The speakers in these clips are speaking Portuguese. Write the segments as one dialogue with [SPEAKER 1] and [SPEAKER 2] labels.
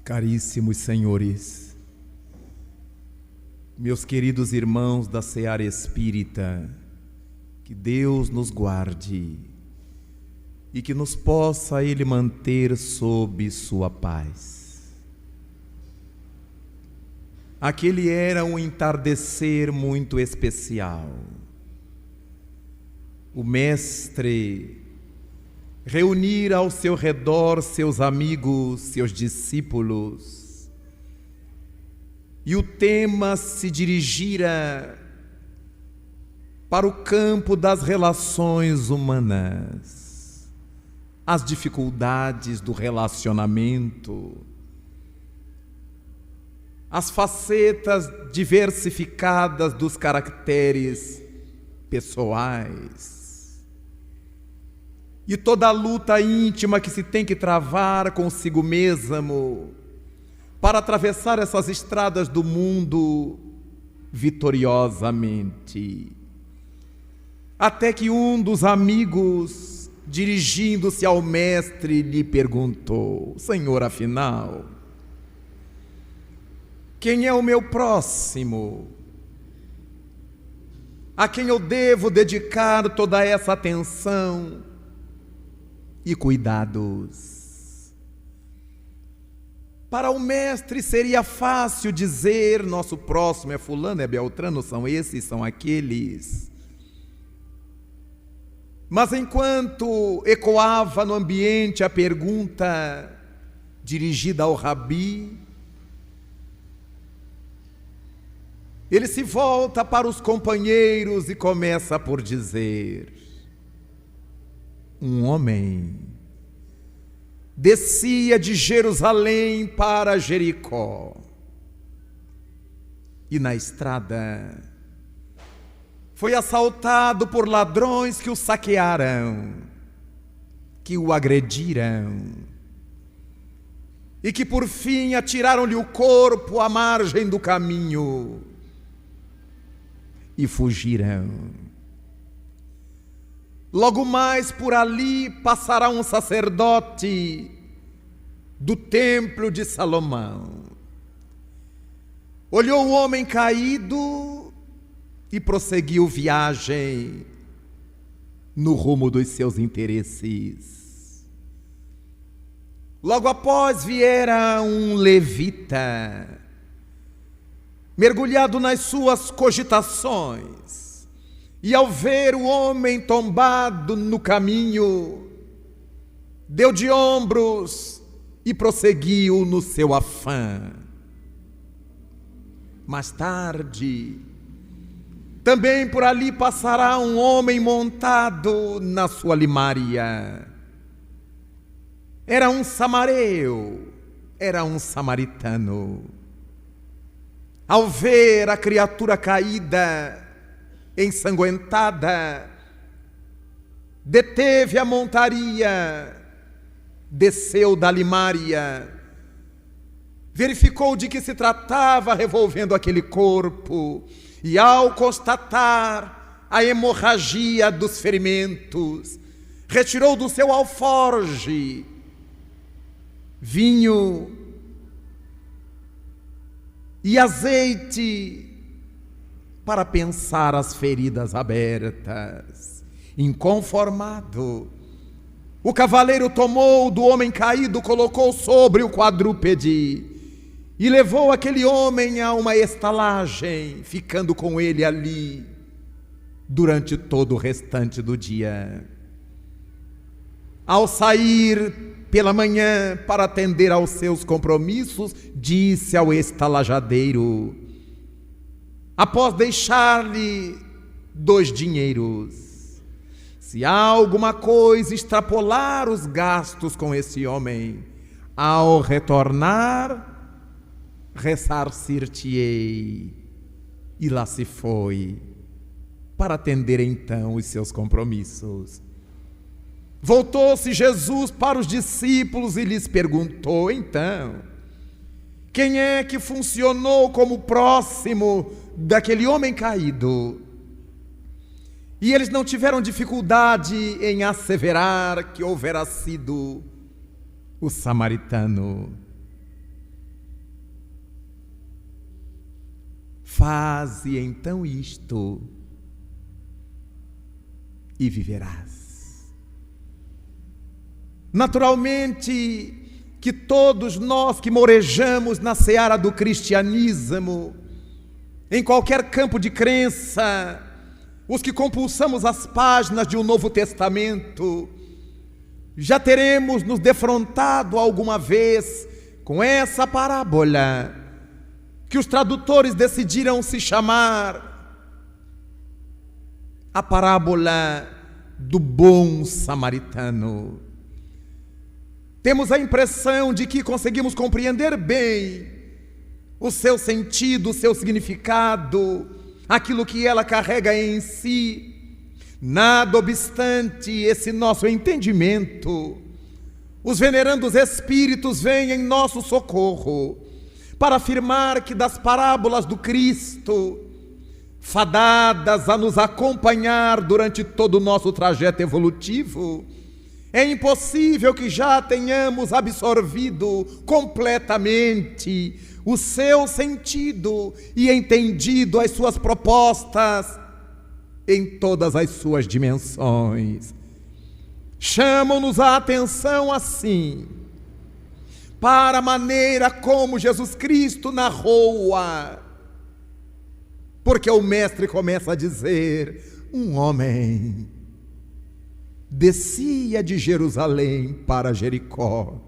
[SPEAKER 1] Caríssimos senhores, meus queridos irmãos da Seara Espírita, que Deus nos guarde e que nos possa Ele manter sob sua paz. Aquele era um entardecer muito especial. O Mestre reunir ao seu redor seus amigos, seus discípulos, e o tema se dirigira para o campo das relações humanas, as dificuldades do relacionamento, as facetas diversificadas dos caracteres pessoais, e toda a luta íntima que se tem que travar consigo mesmo para atravessar essas estradas do mundo vitoriosamente. Até que um dos amigos, dirigindo-se ao mestre, lhe perguntou: Senhor, afinal, quem é o meu próximo? A quem eu devo dedicar toda essa atenção e cuidados? Para o mestre seria fácil dizer: nosso próximo é fulano, é beltrano, são esses, são aqueles. Mas enquanto ecoava no ambiente a pergunta dirigida ao Rabi, ele se volta para os companheiros e começa por dizer: um homem descia de Jerusalém para Jericó, e na estrada foi assaltado por ladrões que o saquearam, que o agrediram, e que por fim atiraram-lhe o corpo à margem do caminho e fugiram. Logo mais por ali passará um sacerdote do templo de Salomão. Olhou o homem caído e prosseguiu viagem no rumo dos seus interesses. Logo após viera um levita, mergulhado nas suas cogitações, e ao ver o homem tombado no caminho, deu de ombros e prosseguiu no seu afã. Mais tarde, também por ali passará um homem montado na sua limária. Era um samareu, era um samaritano. Ao ver a criatura caída, ensanguentada, deteve a montaria, desceu da limária, verificou de que se tratava, revolvendo aquele corpo, e ao constatar a hemorragia dos ferimentos, retirou do seu alforje vinho e azeite para pensar as feridas abertas. Inconformado, o cavaleiro tomou do homem caído, colocou sobre o quadrúpede e levou aquele homem a uma estalagem, ficando com ele ali durante todo o restante do dia. Ao sair pela manhã para atender aos seus compromissos, disse ao estalajadeiro, após deixar-lhe 2 dinheiros: se há alguma coisa extrapolar os gastos com esse homem, ao retornar, ressarcir-te-ei. E lá se foi, para atender então os seus compromissos. Voltou-se Jesus para os discípulos e lhes perguntou: então, quem é que funcionou como próximo daquele homem caído? E eles não tiveram dificuldade em asseverar que houvera sido o samaritano. faze então isto e viverás. Naturalmente que todos nós que morejamos na seara do cristianismo, em qualquer campo de crença, os que compulsamos as páginas de um Novo Testamento, já teremos nos defrontado alguma vez com essa parábola que os tradutores decidiram se chamar a parábola do bom samaritano. Temos a impressão de que conseguimos compreender bem o seu sentido, o seu significado, aquilo que ela carrega em si. Nada obstante esse nosso entendimento, os venerandos espíritos vêm em nosso socorro para afirmar que das parábolas do Cristo, fadadas a nos acompanhar durante todo o nosso trajeto evolutivo, é impossível que já tenhamos absorvido completamente o seu sentido e entendido as suas propostas em todas as suas dimensões. Chamam-nos a atenção assim para a maneira como Jesus Cristo narrou-a, porque o mestre começa a dizer: um homem descia de Jerusalém para Jericó.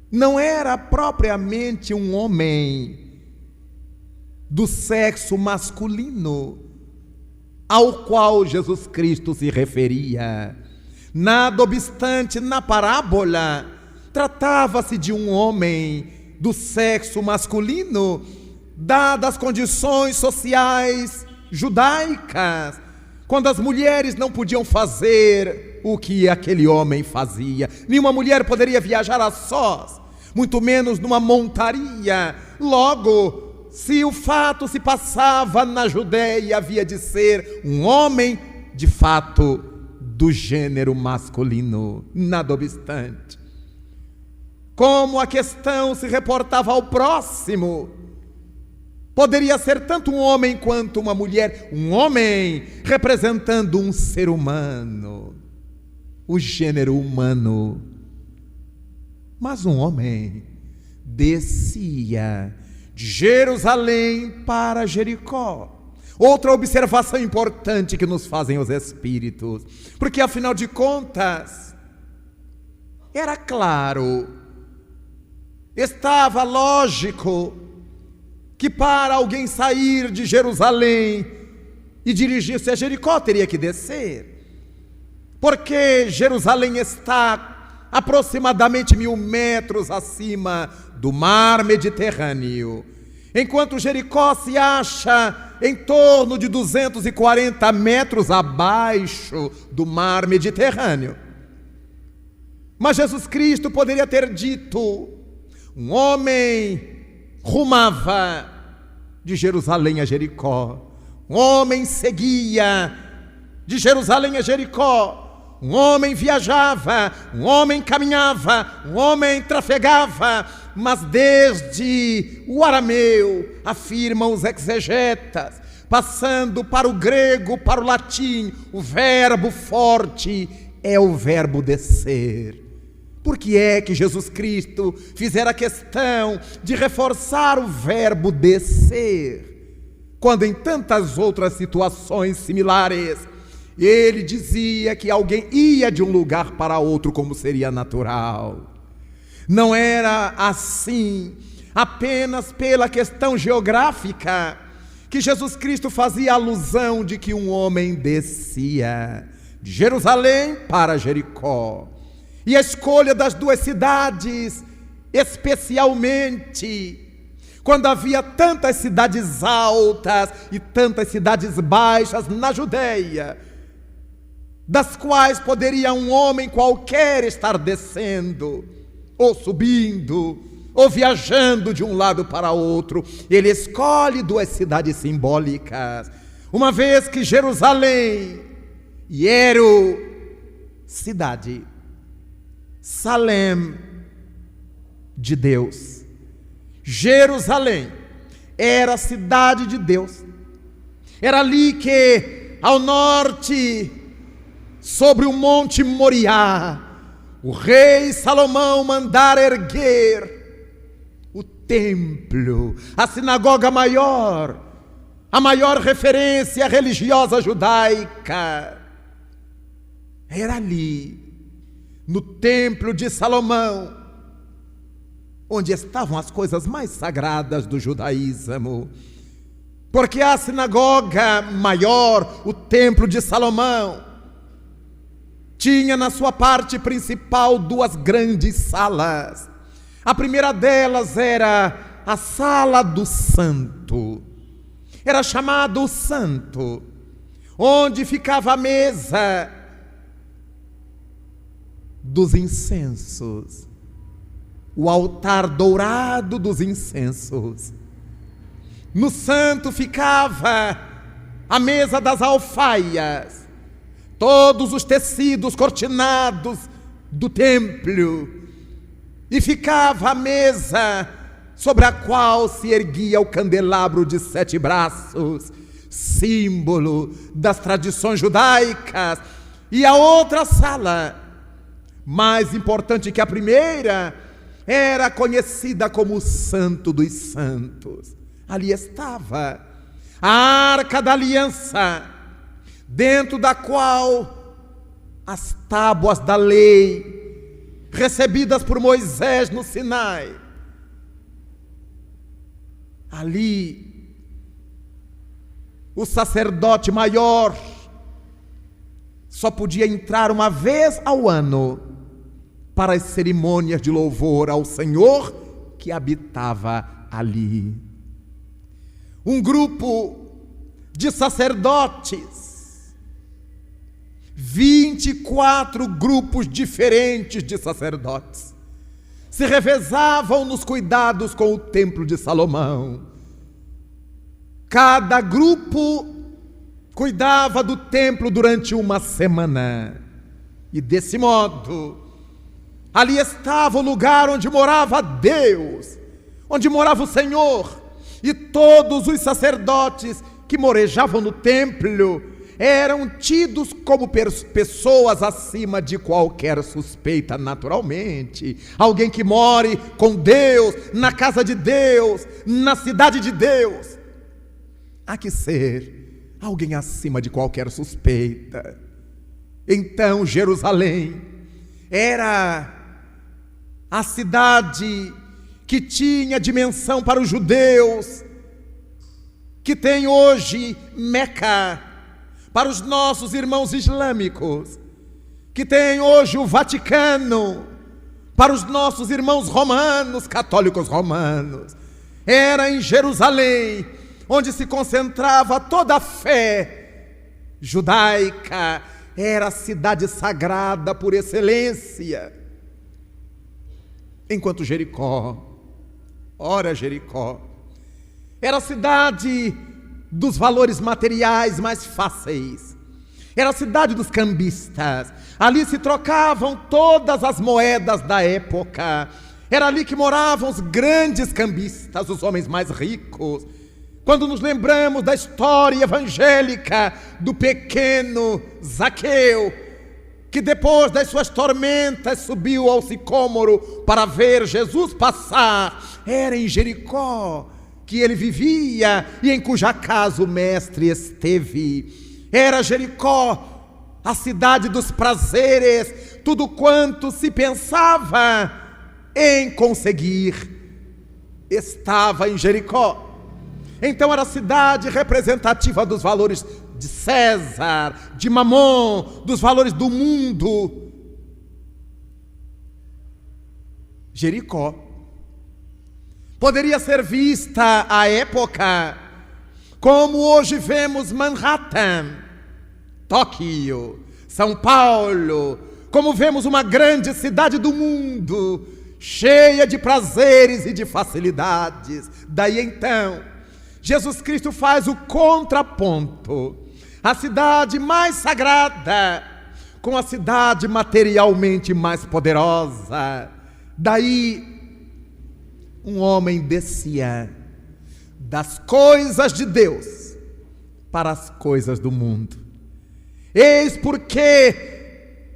[SPEAKER 1] Não era propriamente um homem do sexo masculino ao qual Jesus Cristo se referia. Nada obstante, na parábola, tratava-se de um homem do sexo masculino, dadas as condições sociais judaicas, quando as mulheres não podiam fazer o que aquele homem fazia. Nenhuma mulher poderia viajar a sós, muito menos numa montaria. Logo, se o fato se passava na Judéia, havia de ser um homem, de fato, do gênero masculino. Nada obstante, como a questão se reportava ao próximo, poderia ser tanto um homem quanto uma mulher, um homem representando um ser humano, o gênero humano. Mas um homem descia de Jerusalém para Jericó. Outra observação importante que nos fazem os Espíritos, porque afinal de contas, era claro, estava lógico, que para alguém sair de Jerusalém e dirigir-se a Jericó teria que descer, porque Jerusalém está aproximadamente 1000 metros acima do mar Mediterrâneo, enquanto Jericó se acha em torno de 240 metros abaixo do mar Mediterrâneo. Mas Jesus Cristo poderia ter dito: um homem rumava de Jerusalém a Jericó, um homem seguia de Jerusalém a Jericó, um homem viajava, um homem caminhava, um homem trafegava. Mas desde o arameu, afirmam os exegetas, passando para o grego, para o latim, o verbo forte é o verbo descer. Por que é que Jesus Cristo fizera questão de reforçar o verbo descer, quando em tantas outras situações similares ele dizia que alguém ia de um lugar para outro como seria natural? Não era assim apenas pela questão geográfica que Jesus Cristo fazia alusão de que um homem descia de Jerusalém para Jericó. E a escolha das duas cidades, especialmente quando havia tantas cidades altas e tantas cidades baixas na Judéia, das quais poderia um homem qualquer estar descendo, ou subindo, ou viajando de um lado para outro. Ele escolhe duas cidades simbólicas, uma vez que Jerusalém, Hiero, cidade, Salem, de Deus. Jerusalém, era a cidade de Deus. Era ali que, ao norte, sobre o monte Moriá, o rei Salomão mandara erguer o templo, a sinagoga maior, a maior referência religiosa judaica. Era ali, no templo de Salomão, onde estavam as coisas mais sagradas do judaísmo. Porque a sinagoga maior, o templo de Salomão, tinha na sua parte principal duas grandes salas. A primeira delas era a sala do santo. Era chamado o santo, onde ficava a mesa dos incensos, o altar dourado dos incensos. No santo ficava a mesa das alfaias, todos os tecidos cortinados do templo, e ficava a mesa sobre a qual se erguia o candelabro de 7 braços, símbolo das tradições judaicas. E a outra sala, mais importante que a primeira, era conhecida como o Santo dos Santos. Ali estava a Arca da Aliança, dentro da qual as tábuas da lei, recebidas por Moisés no Sinai. Ali, o sacerdote maior só podia entrar uma vez ao ano para as cerimônias de louvor ao Senhor que habitava ali. Um grupo de sacerdotes, 24 grupos diferentes de sacerdotes, se revezavam nos cuidados com o templo de Salomão. Cada grupo cuidava do templo durante uma semana. E desse modo, ali estava o lugar onde morava Deus, onde morava o Senhor. E todos os sacerdotes que morejavam no templo eram tidos como pessoas acima de qualquer suspeita, naturalmente. Alguém que more com Deus, na casa de Deus, na cidade de Deus. Há que ser alguém acima de qualquer suspeita. Então Jerusalém era a cidade que tinha dimensão para os judeus, que tem hoje Meca para os nossos irmãos islâmicos, que tem hoje o Vaticano para os nossos irmãos romanos, católicos romanos. Era em Jerusalém onde se concentrava toda a fé judaica. Era a cidade sagrada por excelência. Enquanto Jericó, ora Jericó, era a cidade dos valores materiais mais fáceis. Era a cidade dos cambistas. Ali se trocavam todas as moedas da época. Era ali que moravam os grandes cambistas, os homens mais ricos. Quando nos lembramos da história evangélica do pequeno Zaqueu, que depois das suas tormentas subiu ao sicômoro para ver Jesus passar, era em Jericó que ele vivia e em cuja casa o mestre esteve. Era Jericó, a cidade dos prazeres, tudo quanto se pensava em conseguir estava em Jericó. Então era a cidade representativa dos valores de César, de Mamon, dos valores do mundo. Jericó poderia ser vista à época como hoje vemos Manhattan, Tóquio, São Paulo, como vemos uma grande cidade do mundo, cheia de prazeres e de facilidades. Daí então, Jesus Cristo faz o contraponto. A cidade mais sagrada com a cidade materialmente mais poderosa. Daí, um homem descia das coisas de Deus para as coisas do mundo. Eis porque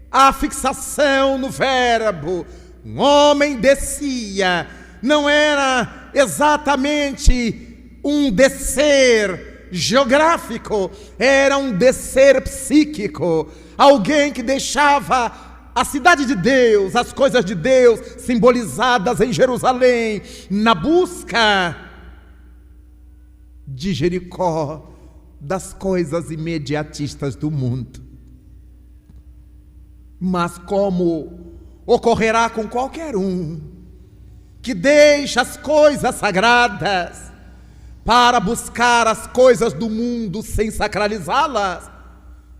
[SPEAKER 1] a fixação no verbo, um homem descia, não era exatamente um descer geográfico, era um descer psíquico. Alguém que deixava a cidade de Deus, as coisas de Deus simbolizadas em Jerusalém, na busca de Jericó, das coisas imediatistas do mundo. Mas como ocorrerá com qualquer um que deixa as coisas sagradas para buscar as coisas do mundo sem sacralizá-las,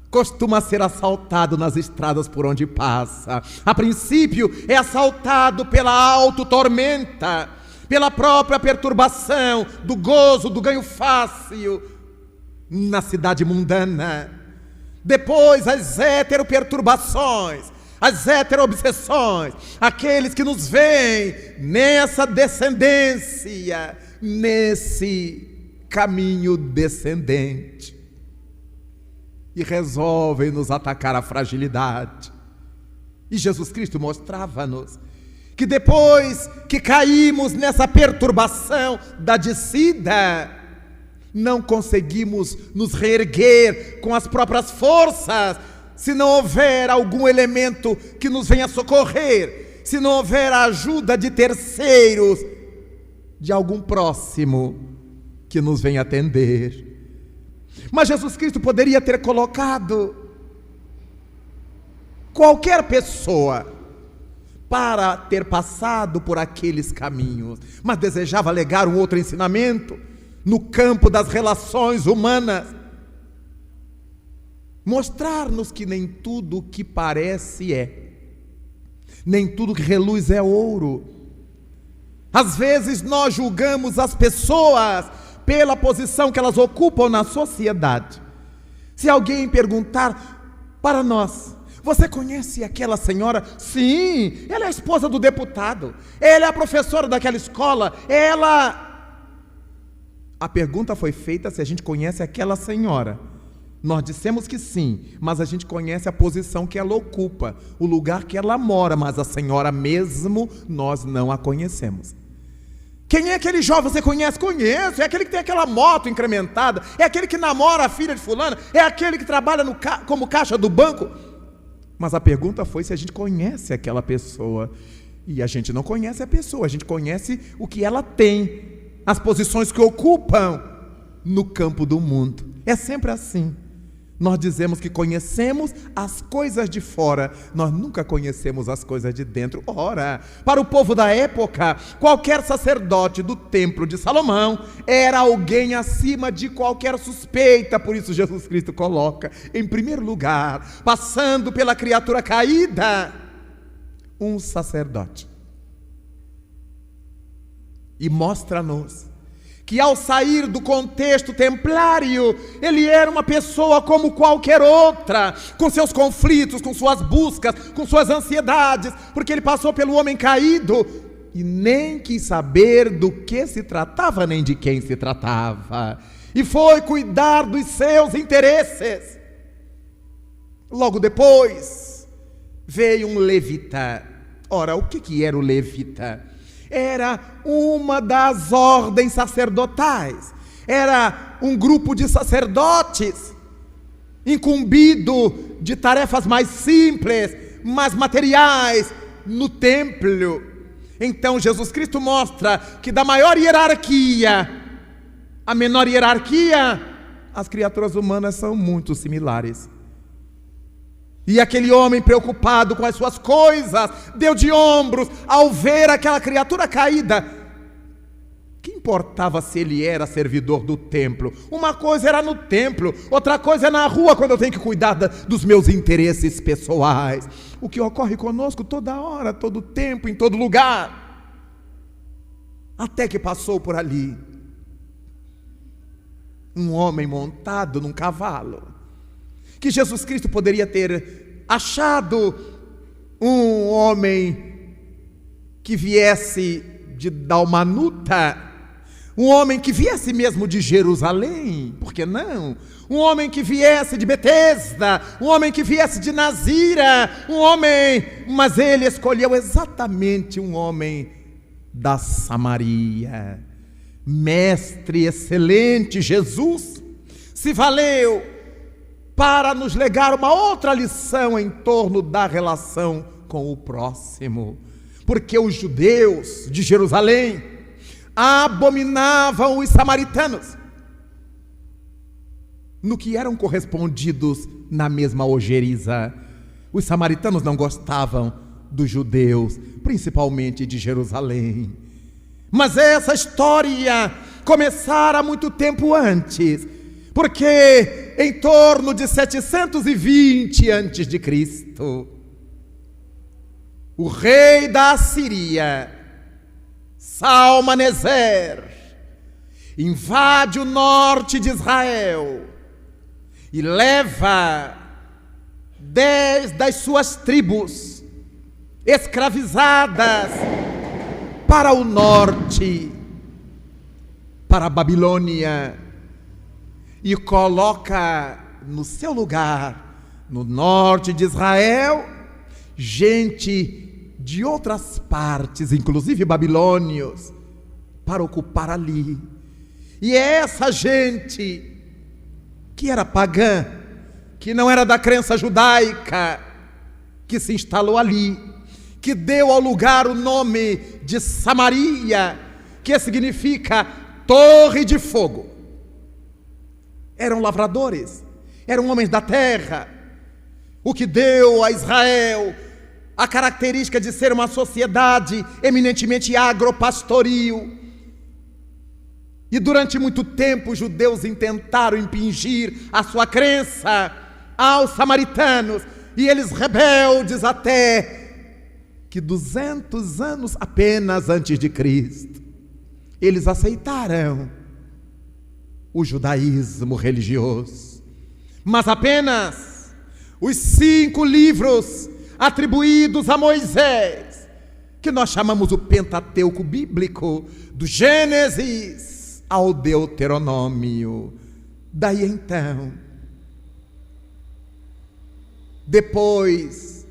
[SPEAKER 1] costuma ser assaltado nas estradas por onde passa. A princípio é assaltado pela auto-tormenta, pela própria perturbação do gozo, do ganho fácil na cidade mundana. Depois as heteroperturbações, as heteroobsessões, aqueles que nos veem nessa descendência, nesse caminho descendente, e resolvem nos atacar a fragilidade. E Jesus Cristo mostrava-nos que depois que caímos nessa perturbação da descida, não conseguimos nos reerguer com as próprias forças, se não houver algum elemento que nos venha socorrer, se não houver a ajuda de terceiros, de algum próximo que nos venha atender. Mas Jesus Cristo poderia ter colocado qualquer pessoa para ter passado por aqueles caminhos, mas desejava legar um outro ensinamento no campo das relações humanas, mostrar-nos que nem tudo o que parece é, nem tudo que reluz é ouro. Às vezes nós julgamos as pessoas pela posição que elas ocupam na sociedade. Se alguém perguntar para nós: você conhece aquela senhora? Sim, ela é a esposa do deputado, ela é a professora daquela escola, A pergunta foi feita se a gente conhece aquela senhora. Nós dissemos que sim, mas a gente conhece a posição que ela ocupa, o lugar que ela mora, mas a senhora mesmo nós não a conhecemos. Quem é aquele jovem? Você conhece? Conheço. É aquele que tem aquela moto incrementada, é aquele que namora a filha de fulano, é aquele que trabalha como caixa do banco. Mas a pergunta foi se a gente conhece aquela pessoa. E a gente não conhece a pessoa, a gente conhece o que ela tem, as posições que ocupam no campo do mundo. É sempre assim. Nós dizemos que conhecemos as coisas de fora, nós nunca conhecemos as coisas de dentro. Ora, para o povo da época, qualquer sacerdote do templo de Salomão era alguém acima de qualquer suspeita. Por isso Jesus Cristo coloca em primeiro lugar, passando pela criatura caída, um sacerdote. E mostra-nos que ao sair do contexto templário, ele era uma pessoa como qualquer outra, com seus conflitos, com suas buscas, com suas ansiedades, porque ele passou pelo homem caído e nem quis saber do que se tratava, nem de quem se tratava, e foi cuidar dos seus interesses. Logo depois, veio um levita. Ora, o que era o levita? Era uma das ordens sacerdotais, era um grupo de sacerdotes incumbido de tarefas mais simples, mais materiais no templo. Então Jesus Cristo mostra que da maior hierarquia à menor hierarquia, as criaturas humanas são muito similares. E aquele homem preocupado com as suas coisas, deu de ombros ao ver aquela criatura caída. Que importava se ele era servidor do templo? Uma coisa era no templo, outra coisa é na rua, quando eu tenho que cuidar dos meus interesses pessoais. O que ocorre conosco toda hora, todo tempo, em todo lugar. Até que passou por ali um homem montado num cavalo, que Jesus Cristo poderia ter achado um homem que viesse de Dalmanuta, Um homem que viesse mesmo de Jerusalém, por que não? Um homem que viesse de Betesda, um homem que viesse de Nazira, mas ele escolheu exatamente um homem da Samaria. Mestre excelente Jesus se valeu para nos legar uma outra lição em torno da relação com o próximo, porque os judeus de Jerusalém abominavam os samaritanos, no que eram correspondidos na mesma ojeriza. Os samaritanos não gostavam dos judeus, principalmente de Jerusalém. Mas essa história começara muito tempo antes, porque em torno de 720 a.C., o rei da Assíria, Salmaneser, invade o norte de Israel e leva 10 das suas tribos escravizadas para o norte, para a Babilônia, e coloca no seu lugar, no norte de Israel, gente de outras partes, inclusive babilônios, para ocupar ali. E é essa gente que era pagã, que não era da crença judaica, que se instalou ali, que deu ao lugar o nome de Samaria, que significa torre de fogo. Eram lavradores, eram homens da terra, o que deu a Israel a característica de ser uma sociedade eminentemente agropastoril. E durante muito tempo os judeus intentaram impingir a sua crença aos samaritanos, e eles, rebeldes, até que 200 anos apenas antes de Cristo, eles aceitaram o judaísmo religioso. Mas apenas os 5 livros atribuídos a Moisés, que nós chamamos o Pentateuco bíblico, do Gênesis ao Deuteronômio. Daí então, depois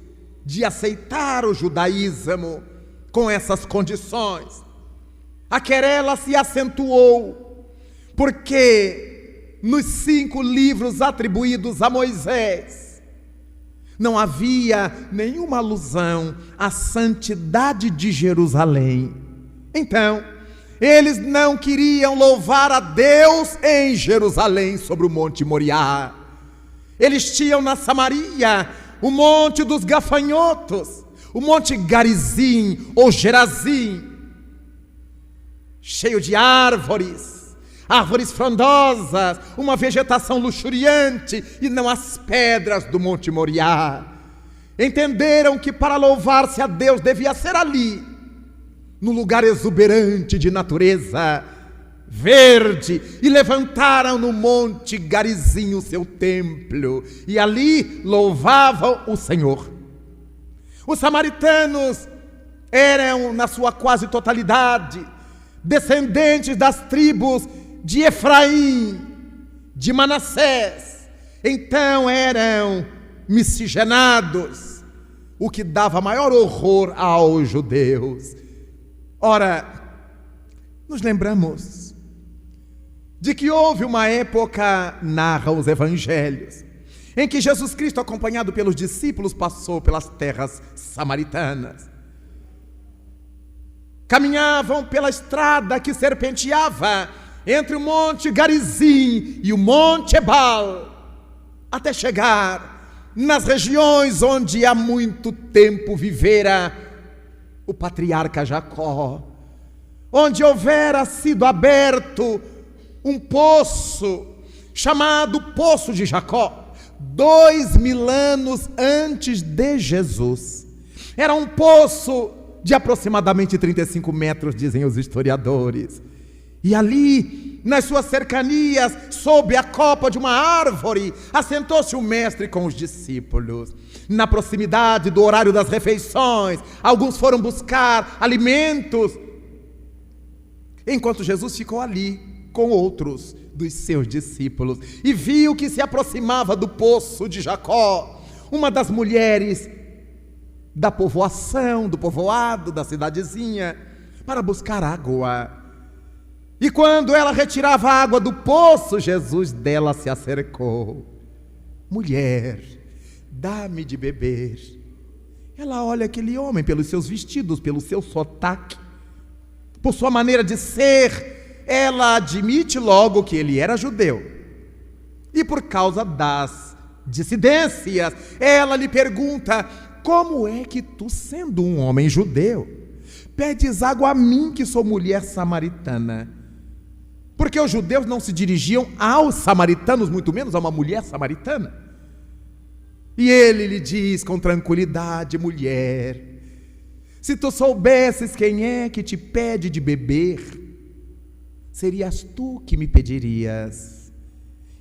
[SPEAKER 1] de aceitar o judaísmo com essas condições, a querela se acentuou, porque nos 5 livros atribuídos a Moisés não havia nenhuma alusão à santidade de Jerusalém. Então, eles não queriam louvar a Deus em Jerusalém, sobre o Monte Moriá. Eles tinham na Samaria o Monte dos Gafanhotos, o Monte Garizim ou Gerazim, cheio de árvores frondosas, uma vegetação luxuriante, e não as pedras do Monte Moriá. Entenderam que para louvar-se a Deus devia ser ali, no lugar exuberante de natureza verde, e levantaram no Monte Garizim o seu templo, e ali louvavam o Senhor. Os samaritanos eram, na sua quase totalidade, descendentes das tribos de Efraim, de Manassés. Então eram miscigenados, o que dava maior horror aos judeus. Ora, nos lembramos de que houve uma época, narram os evangelhos, em que Jesus Cristo, acompanhado pelos discípulos, passou pelas terras samaritanas. Caminhavam pela estrada que serpenteava entre o Monte Garizim e o Monte Ebal, até chegar nas regiões onde há muito tempo vivera o patriarca Jacó, onde houvera sido aberto um poço chamado Poço de Jacó, 2000 anos antes de Jesus. Era um poço de aproximadamente 35 metros, dizem os historiadores. E ali, nas suas cercanias, sob a copa de uma árvore, assentou-se o mestre com os discípulos. Na proximidade do horário das refeições, alguns foram buscar alimentos, enquanto Jesus ficou ali com outros dos seus discípulos e viu que se aproximava do poço de Jacó uma das mulheres da povoação, do povoado, da cidadezinha, para buscar água. E quando ela retirava a água do poço, Jesus dela se acercou. Mulher, dá-me de beber. Ela olha aquele homem pelos seus vestidos, pelo seu sotaque, por sua maneira de ser. Ela admite logo que ele era judeu. E por causa das dissidências, ela lhe pergunta: como é que tu, sendo um homem judeu, pedes água a mim, que sou mulher samaritana? Porque os judeus não se dirigiam aos samaritanos, muito menos a uma mulher samaritana. E ele lhe diz com tranquilidade: mulher, se tu soubesses quem é que te pede de beber, serias tu que me pedirias,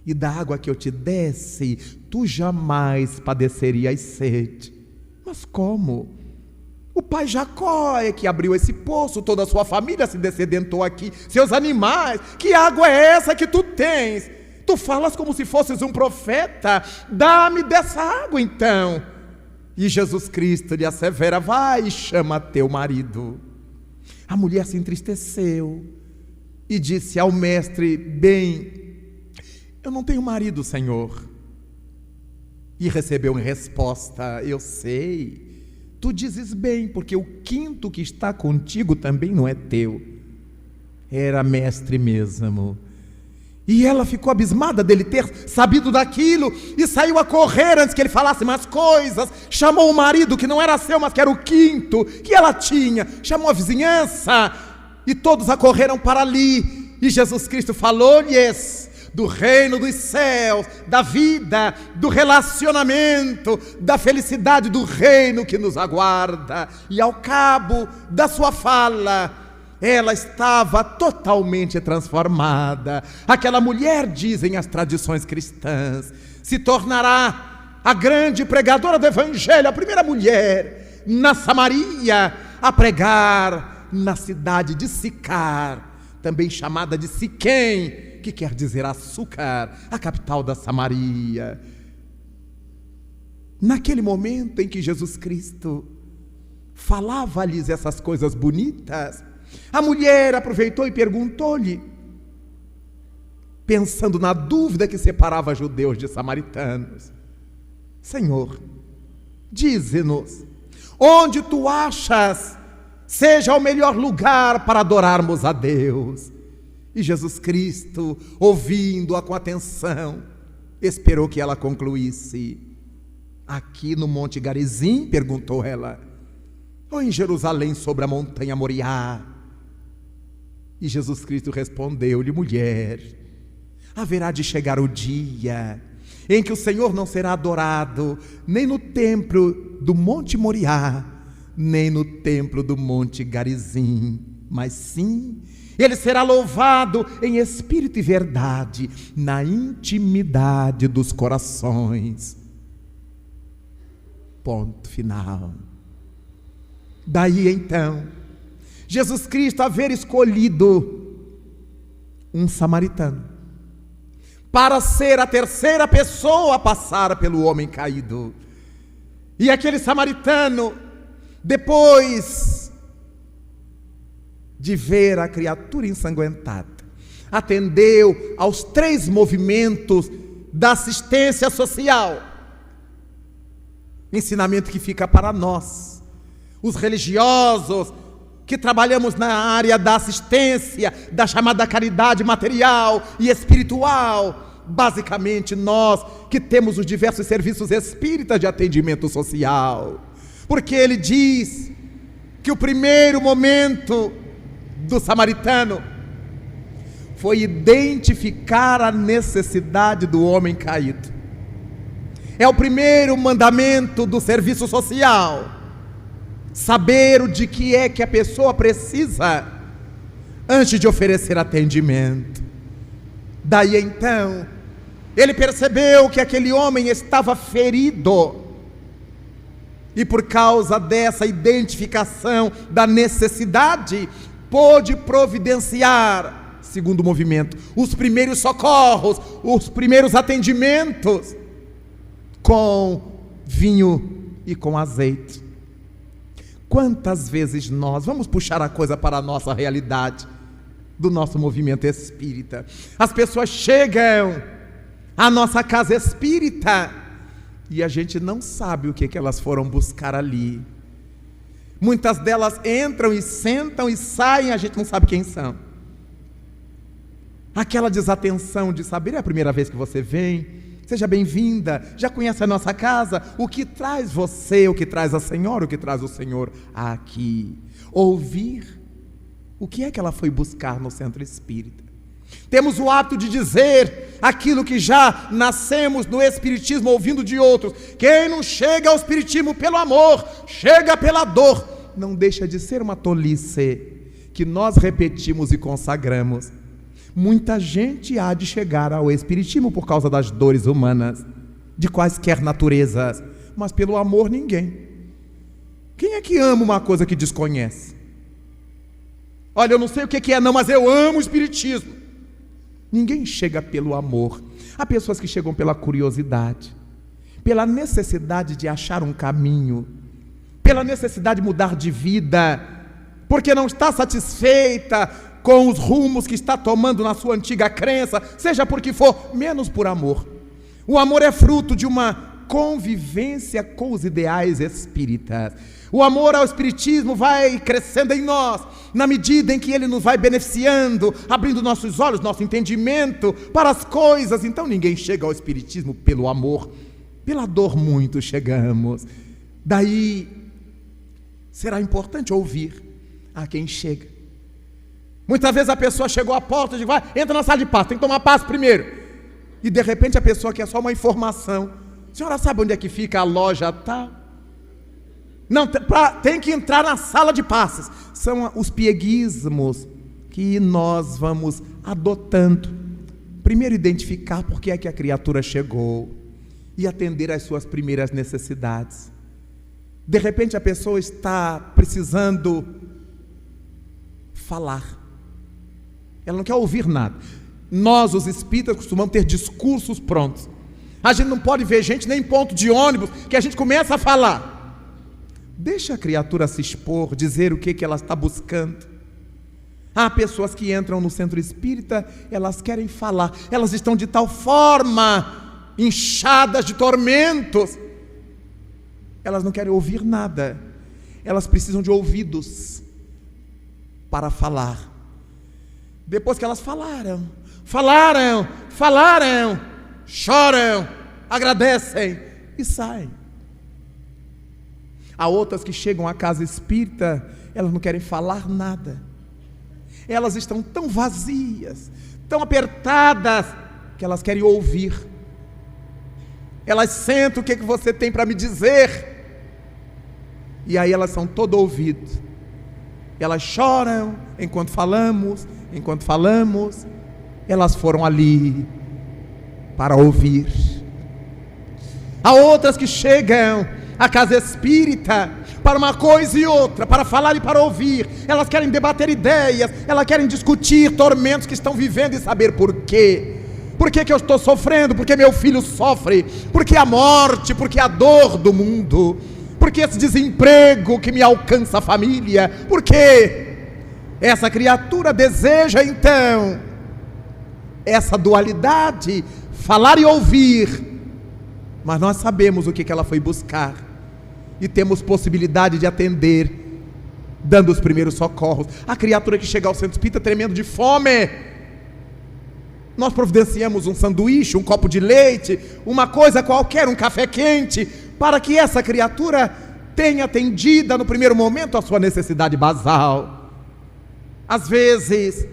[SPEAKER 1] e da água que eu te desse, tu jamais padecerias sede. Mas como? O pai Jacó é que abriu esse poço, toda a sua família se descedentou aqui, seus animais. Que água é essa que tu tens? Tu falas como se fosses um profeta. Dá-me dessa água então. E Jesus Cristo lhe assevera: vai e chama teu marido. A mulher se entristeceu e disse ao mestre: bem, eu não tenho marido, Senhor. E recebeu em resposta: eu sei, tu dizes bem, porque o quinto que está contigo também não é teu. Era mestre mesmo. E ela ficou abismada dele ter sabido daquilo e saiu a correr antes que ele falasse mais coisas. Chamou o marido, que não era seu, mas que era o quinto que ela tinha. Chamou a vizinhança e todos acorreram para ali. E Jesus Cristo falou-lhes do reino dos céus, da vida, do relacionamento, da felicidade do reino que nos aguarda. E ao cabo da sua fala, ela estava totalmente transformada. Aquela mulher, dizem as tradições cristãs, se tornará a grande pregadora do evangelho, a primeira mulher na Samaria a pregar na cidade de Sicar, também chamada de Siquém, que quer dizer açúcar, a capital da Samaria. Naquele momento em que Jesus Cristo falava-lhes essas coisas bonitas, a mulher aproveitou e perguntou-lhe, pensando na dúvida que separava judeus de samaritanos: Senhor, dize-nos, onde tu achas seja o melhor lugar para adorarmos a Deus? E Jesus Cristo, ouvindo-a com atenção, esperou que ela concluísse. Aqui no Monte Garizim, perguntou ela, ou em Jerusalém sobre a montanha Moriá? E Jesus Cristo respondeu-lhe: mulher, haverá de chegar o dia em que o Senhor não será adorado nem no templo do Monte Moriá, nem no templo do Monte Garizim, mas sim, ele será louvado em espírito e verdade, na intimidade dos corações. Ponto final. Daí então, Jesus Cristo haver escolhido um samaritano para ser a terceira pessoa a passar pelo homem caído. E aquele samaritano, depois de ver a criatura ensanguentada, atendeu aos 3 movimentos da assistência social. Ensinamento que fica para nós, os religiosos, que trabalhamos na área da assistência, da chamada caridade material e espiritual. Basicamente nós que temos os diversos serviços espíritas de atendimento social. Porque ele diz que o primeiro momento do samaritano foi identificar a necessidade do homem caído. É o primeiro mandamento do serviço social, saber o de que é que a pessoa precisa antes de oferecer atendimento. Daí então, ele percebeu que aquele homem estava ferido, e por causa dessa identificação da necessidade, pôde providenciar, segundo movimento, os primeiros socorros, os primeiros atendimentos com vinho e com azeite. Quantas vezes nós vamos puxar a coisa para a nossa realidade, do nosso movimento espírita? As pessoas chegam à nossa casa espírita e a gente não sabe o que elas foram buscar ali. Muitas delas entram e sentam e saem, a gente não sabe quem são. Aquela desatenção de saber, é a primeira vez que você vem, seja bem-vinda, já conhece a nossa casa, o que traz você, o que traz a senhora, o que traz o senhor aqui. Ouvir o que é que ela foi buscar no centro espírita. Temos o hábito de dizer aquilo que já nascemos no espiritismo ouvindo de outros. Quem não chega ao espiritismo pelo amor, chega pela dor. Não deixa de ser uma tolice que nós repetimos e consagramos. Muita gente há de chegar ao espiritismo por causa das dores humanas, de quaisquer naturezas, mas pelo amor ninguém. Quem é que ama uma coisa que desconhece? Olha, eu não sei o que é não, mas eu amo o espiritismo. Ninguém chega pelo amor. Há pessoas que chegam pela curiosidade, pela necessidade de achar um caminho, pela necessidade de mudar de vida, porque não está satisfeita com os rumos que está tomando na sua antiga crença, seja por que for, menos por amor. O amor é fruto de uma convivência com os ideais espíritas. O amor ao espiritismo vai crescendo em nós, na medida em que ele nos vai beneficiando, abrindo nossos olhos, nosso entendimento para as coisas. Então ninguém chega ao espiritismo pelo amor, pela dor muito chegamos. Daí será importante ouvir a quem chega. Muitas vezes a pessoa chegou à porta e diz, vai, entra na sala de passe, tem que tomar passe primeiro. E de repente a pessoa quer só uma informação. A senhora sabe onde é que fica a loja tal? Não, tem que entrar na sala de passes. São os pieguismos que nós vamos adotando. Primeiro identificar por que é que a criatura chegou e atender às suas primeiras necessidades. De repente a pessoa está precisando falar. Ela não quer ouvir nada. Nós, os espíritas, costumamos ter discursos prontos. A gente não pode ver gente nem em ponto de ônibus que a gente começa a falar. Deixa a criatura se expor, dizer o que ela está buscando. Há pessoas que entram no centro espírita, elas querem falar. Elas estão de tal forma inchadas de tormentos. Elas não querem ouvir nada. Elas precisam de ouvidos para falar. Depois que elas falaram, choram, agradecem e saem. Há outras que chegam à casa espírita, elas não querem falar nada. Elas estão tão vazias, tão apertadas, que elas querem ouvir. Elas sentem o que você tem para me dizer. E aí elas são todo ouvido. Elas choram enquanto falamos. Elas foram ali para ouvir. Há outras que chegam à casa espírita para uma coisa e outra, para falar e para ouvir. Elas querem debater ideias, elas querem discutir tormentos que estão vivendo e saber por quê. Por que eu estou sofrendo? Por que meu filho sofre? Por que a morte? Por que a dor do mundo? Por que esse desemprego que me alcança a família? Por que essa criatura deseja então essa dualidade, falar e ouvir? Mas nós sabemos o que ela foi buscar e temos possibilidade de atender, dando os primeiros socorros. A criatura que chega ao centro espírita tremendo de fome, nós providenciamos um sanduíche, um copo de leite, uma coisa qualquer, um café quente, para que essa criatura tenha atendida no primeiro momento a sua necessidade basal. Às vezes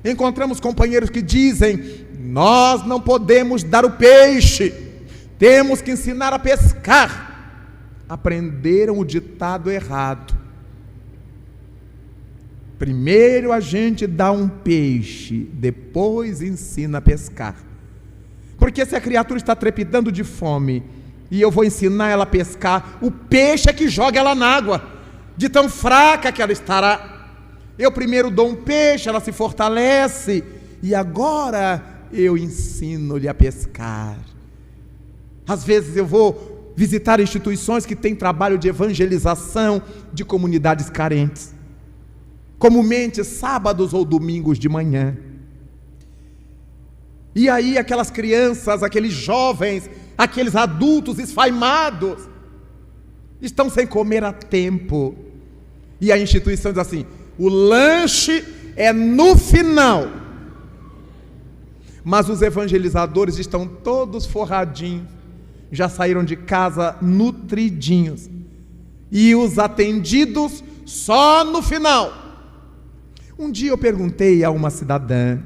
[SPEAKER 1] encontramos companheiros que dizem, nós não podemos dar o peixe, temos que ensinar a pescar. Aprenderam o ditado errado. Primeiro a gente dá um peixe, depois ensina a pescar. Porque se a criatura está trepidando de fome e eu vou ensinar ela a pescar, o peixe é que joga ela na água, de tão fraca que ela estará. Eu primeiro dou um peixe, ela se fortalece, e agora eu ensino-lhe a pescar. Às vezes eu vou visitar instituições que têm trabalho de evangelização de comunidades carentes, comumente sábados ou domingos de manhã. E aí aquelas crianças, aqueles jovens, aqueles adultos esfaimados, estão sem comer há tempo. E a instituição diz assim: o lanche é no final. Mas os evangelizadores estão todos forradinhos, já saíram de casa nutridinhos. E os atendidos só no final. Um dia eu perguntei a uma cidadã: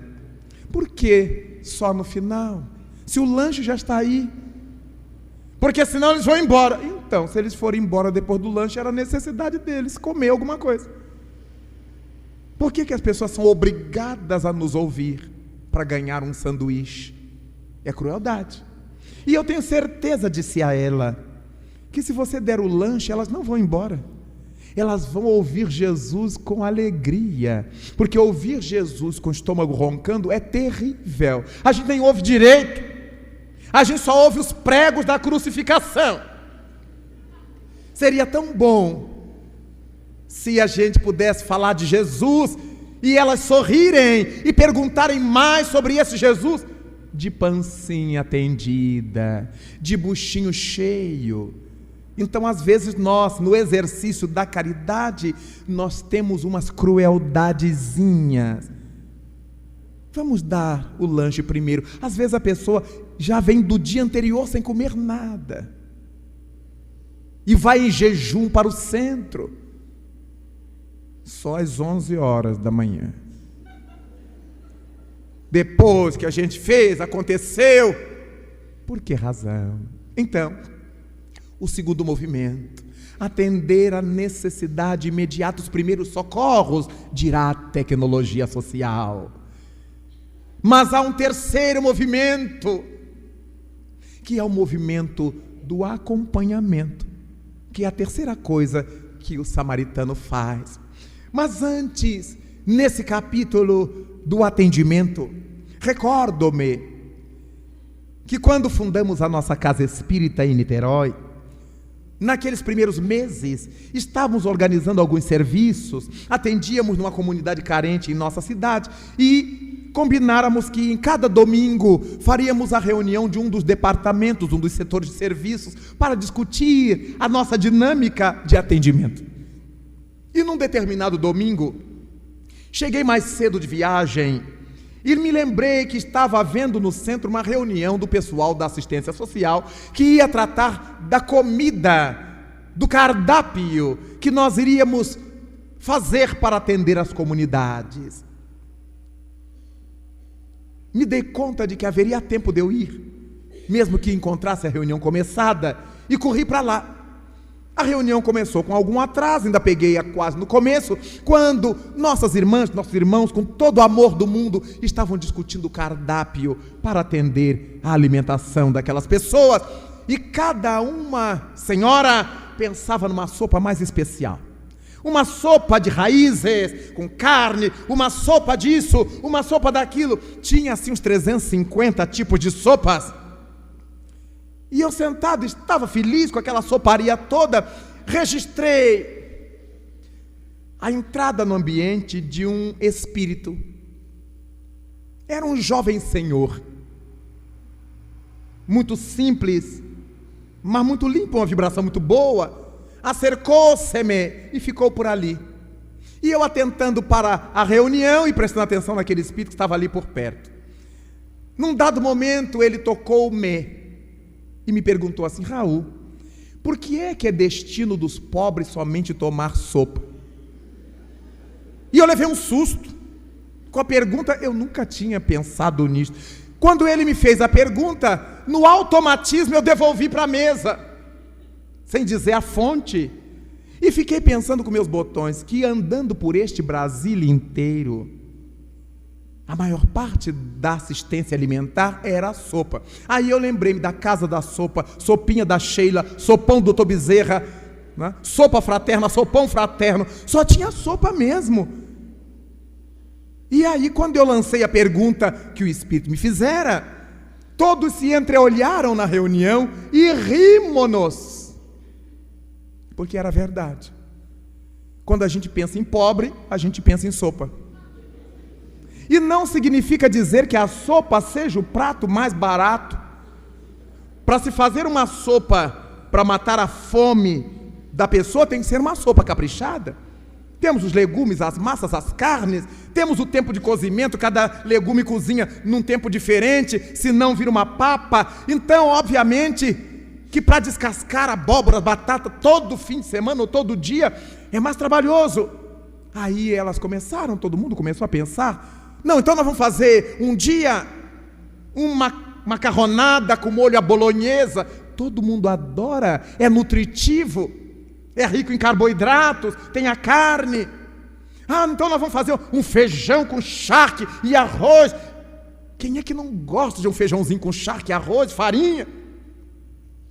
[SPEAKER 1] por que só no final? Se o lanche já está aí. Porque senão eles vão embora. Então, se eles forem embora depois do lanche, era a necessidade deles comer alguma coisa. Por que as pessoas são obrigadas a nos ouvir para ganhar um sanduíche? É crueldade. E eu tenho certeza, disse a ela, que se você der o lanche, elas não vão embora. Elas vão ouvir Jesus com alegria. Porque ouvir Jesus com o estômago roncando é terrível. A gente nem ouve direito. A gente só ouve os pregos da crucificação. Seria tão bom se a gente pudesse falar de Jesus e elas sorrirem e perguntarem mais sobre esse Jesus, de pancinha atendida, de buchinho cheio. Então, às vezes nós, no exercício da caridade, nós temos umas crueldadezinhas. Vamos dar o lanche primeiro. Às vezes a pessoa já vem do dia anterior sem comer nada e vai em jejum para o centro, só às 11 horas da manhã. Depois que a gente fez, aconteceu. Por que razão? Então, o segundo movimento, atender a necessidade imediata, os primeiros socorros, dirá a tecnologia social. Mas há um terceiro movimento, que é o movimento do acompanhamento, que é a terceira coisa que o samaritano faz. Mas antes, nesse capítulo do atendimento, recordo-me que quando fundamos a nossa casa espírita em Niterói, naqueles primeiros meses, estávamos organizando alguns serviços, atendíamos numa comunidade carente em nossa cidade e combináramos que em cada domingo faríamos a reunião de um dos departamentos, um dos setores de serviços, para discutir a nossa dinâmica de atendimento. E num determinado domingo, cheguei mais cedo de viagem e me lembrei que estava havendo no centro uma reunião do pessoal da assistência social que ia tratar da comida, do cardápio que nós iríamos fazer para atender as comunidades. Me dei conta de que haveria tempo de eu ir, mesmo que encontrasse a reunião começada, e corri para lá. A reunião começou com algum atraso, ainda peguei-a quase no começo, quando nossas irmãs, nossos irmãos, com todo o amor do mundo, estavam discutindo o cardápio para atender a alimentação daquelas pessoas, e cada uma senhora pensava numa sopa mais especial. Uma sopa de raízes, com carne, uma sopa disso, uma sopa daquilo. Tinha assim uns 350 tipos de sopas. E eu sentado, estava feliz com aquela soparia toda. Registrei a entrada no ambiente de um espírito. Era um jovem senhor, muito simples, mas muito limpo, uma vibração muito boa. Acercou-se-me e ficou por ali. E eu atentando para a reunião e prestando atenção naquele espírito que estava ali por perto. Num dado momento ele tocou-me e me perguntou assim: Raul, por que é destino dos pobres somente tomar sopa? E eu levei um susto com a pergunta, eu nunca tinha pensado nisso. Quando ele me fez a pergunta, no automatismo eu devolvi para a mesa, sem dizer a fonte, e fiquei pensando com meus botões, que andando por este Brasil inteiro, a maior parte da assistência alimentar era a sopa. Aí eu lembrei-me da Casa da Sopa, sopinha da Sheila, sopão do Dr. Bezerra, né? Sopa fraterna, sopão fraterno, só tinha sopa mesmo. E aí, quando eu lancei a pergunta que o Espírito me fizera, todos se entreolharam na reunião e rimos-nos, porque era verdade. Quando a gente pensa em pobre, a gente pensa em sopa. E não significa dizer que a sopa seja o prato mais barato. Para se fazer uma sopa para matar a fome da pessoa, tem que ser uma sopa caprichada. Temos os legumes, as massas, as carnes, temos o tempo de cozimento, cada legume cozinha num tempo diferente, senão vira uma papa. Então, obviamente, que para descascar abóbora, batata, todo fim de semana ou todo dia, é mais trabalhoso. Aí elas começaram, todo mundo começou a pensar, não, então nós vamos fazer um dia uma macarronada com molho à bolonhesa. Todo mundo adora, é nutritivo, é rico em carboidratos, tem a carne. Então nós vamos fazer um feijão com charque e arroz. Quem é que não gosta de um feijãozinho com charque, arroz, farinha?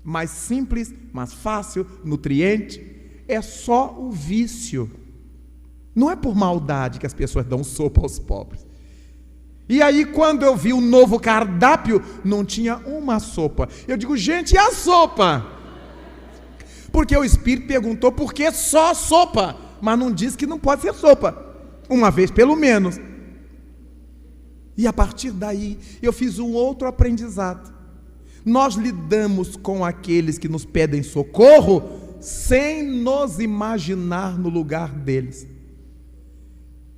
[SPEAKER 1] Mais simples, mais fácil, nutriente. É só o vício. Não é por maldade que as pessoas dão sopa aos pobres. E aí, quando eu vi o novo cardápio, não tinha uma sopa. Eu digo, gente, e a sopa? Porque o Espírito perguntou por que só sopa, mas não disse que não pode ser sopa, uma vez pelo menos. E a partir daí, eu fiz um outro aprendizado. Nós lidamos com aqueles que nos pedem socorro sem nos imaginar no lugar deles.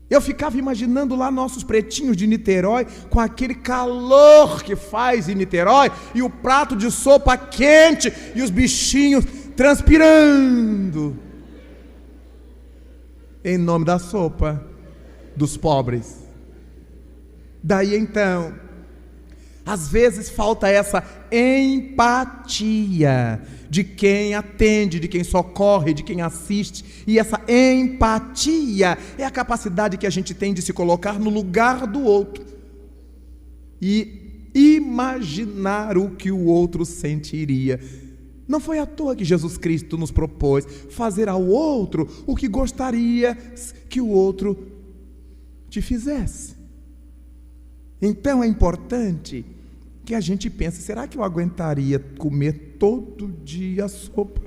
[SPEAKER 1] Eu ficava imaginando lá nossos pretinhos de Niterói, com aquele calor que faz em Niterói, e o prato de sopa quente, e os bichinhos transpirando, em nome da sopa dos pobres. Daí então, às vezes falta essa empatia de quem atende, de quem socorre, de quem assiste. E essa empatia é a capacidade que a gente tem de se colocar no lugar do outro e imaginar o que o outro sentiria. Não foi à toa que Jesus Cristo nos propôs fazer ao outro o que gostaria que o outro te fizesse. Então é importante que a gente pense, será que eu aguentaria comer todo dia sopa?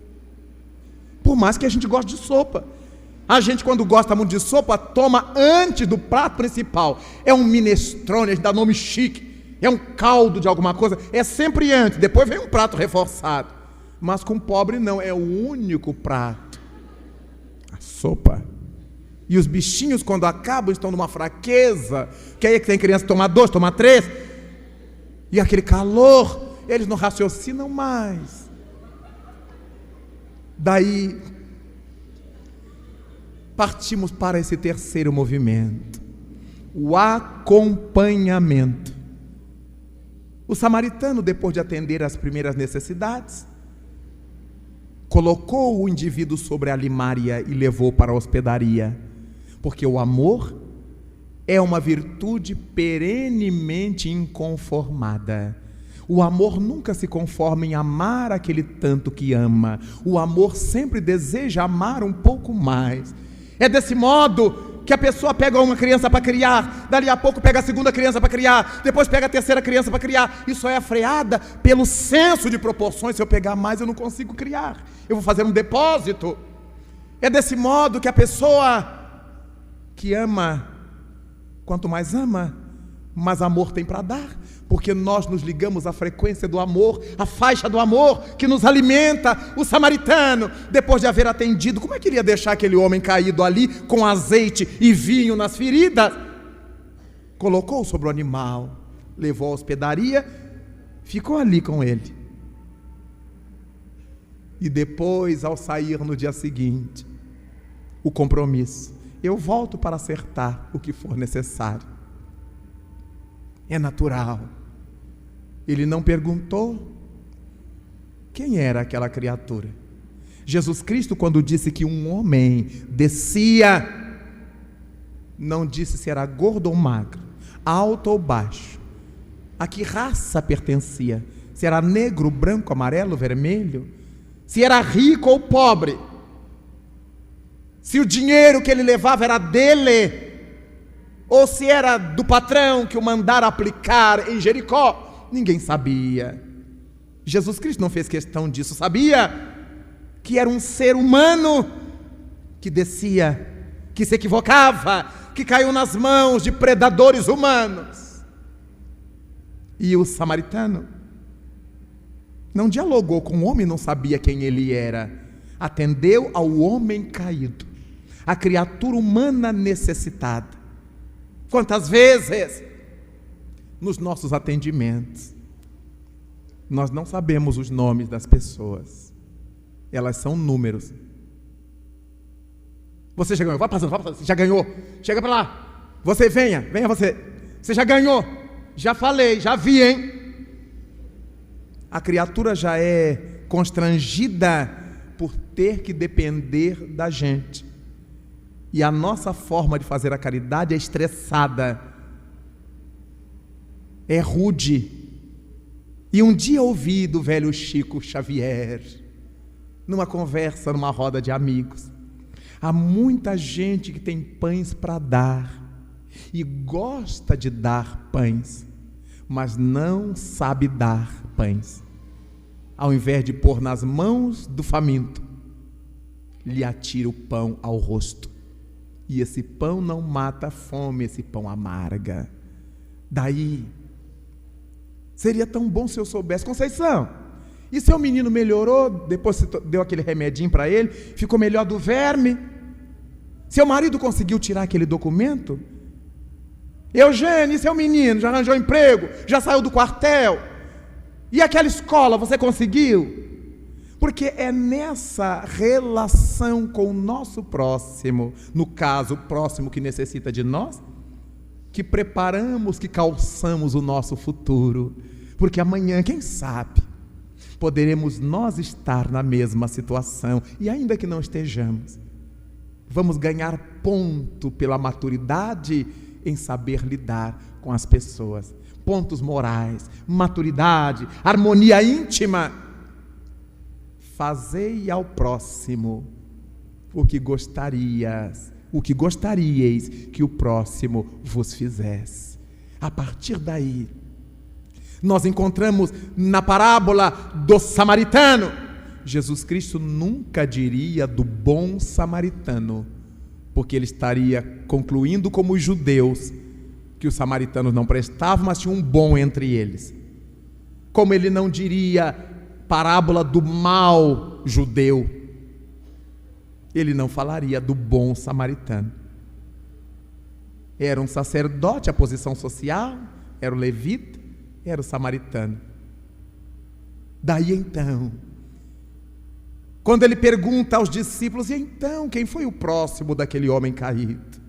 [SPEAKER 1] Por mais que a gente goste de sopa. A gente, quando gosta muito de sopa, toma antes do prato principal. É um minestrone, a gente dá nome chique, é um caldo de alguma coisa, é sempre antes, depois vem um prato reforçado. Mas com pobre não, é o único prato, a sopa. E os bichinhos, quando acabam, estão numa fraqueza, que aí tem criança que toma 2, toma 3, e aquele calor, eles não raciocinam mais. Daí, partimos para esse terceiro movimento, o acompanhamento. O samaritano, depois de atender às primeiras necessidades, colocou o indivíduo sobre a limária e levou para a hospedaria, porque o amor é uma virtude perenemente inconformada. O amor nunca se conforma em amar aquele tanto que ama. O amor sempre deseja amar um pouco mais. É desse modo que a pessoa pega uma criança para criar, dali a pouco pega a segunda criança para criar, depois pega a terceira criança para criar. Isso é freada pelo senso de proporções. Se eu pegar mais, eu não consigo criar, eu vou fazer um depósito. É desse modo que a pessoa que ama, quanto mais ama, mais amor tem para dar, porque nós nos ligamos à frequência do amor, à faixa do amor que nos alimenta. O samaritano, depois de haver atendido, como é que ele ia deixar aquele homem caído ali com azeite e vinho nas feridas? Colocou sobre o animal, levou à hospedaria, ficou ali com ele. E depois, ao sair no dia seguinte, o compromisso: eu volto para acertar o que for necessário. É natural. Ele não perguntou quem era aquela criatura. Jesus Cristo, quando disse que um homem descia, não disse se era gordo ou magro, alto ou baixo, a que raça pertencia, se era negro, branco, amarelo, vermelho, se era rico ou pobre, se o dinheiro que ele levava era dele ou se era do patrão que o mandara aplicar em Jericó, ninguém sabia. Jesus Cristo não fez questão disso, sabia que era um ser humano que descia, que se equivocava, que caiu nas mãos de predadores humanos. E o samaritano não dialogou com o homem, não sabia quem ele era, atendeu ao homem caído, a criatura humana necessitada. Quantas vezes nos nossos atendimentos nós não sabemos os nomes das pessoas, elas são números. Você já ganhou, vai passando, você já ganhou, chega para lá, você venha você já ganhou, já falei, já vi, hein? A criatura já é constrangida por ter que depender da gente. E a nossa forma de fazer a caridade é estressada, é rude. E um dia ouvi do velho Chico Xavier, numa conversa, numa roda de amigos: há muita gente que tem pães para dar e gosta de dar pães, mas não sabe dar pães. Ao invés de pôr nas mãos do faminto, lhe atira o pão ao rosto. E esse pão não mata a fome, esse pão amarga. Daí, seria tão bom se eu soubesse. Conceição, e seu menino melhorou, depois você deu aquele remedinho para ele, ficou melhor do verme? Seu marido conseguiu tirar aquele documento? Eugênio, e seu menino, já arranjou emprego? Já saiu do quartel? E aquela escola, você conseguiu? Porque é nessa relação com o nosso próximo, no caso, o próximo que necessita de nós, que preparamos, que calçamos o nosso futuro. Porque amanhã, quem sabe, poderemos nós estar na mesma situação, e ainda que não estejamos, vamos ganhar ponto pela maturidade em saber lidar com as pessoas. Pontos morais, maturidade, harmonia íntima. Fazei ao próximo o que gostarias, o que gostaríeis que o próximo vos fizesse. A partir daí, nós encontramos na parábola do samaritano. Jesus Cristo nunca diria do bom samaritano, porque ele estaria concluindo como os judeus, que os samaritanos não prestavam, mas tinha um bom entre eles. Como ele não diria parábola do mau judeu, ele não falaria do bom samaritano. Era um sacerdote, a posição social, era o levita, era o samaritano. Daí então, quando ele pergunta aos discípulos: e então, quem foi o próximo daquele homem caído?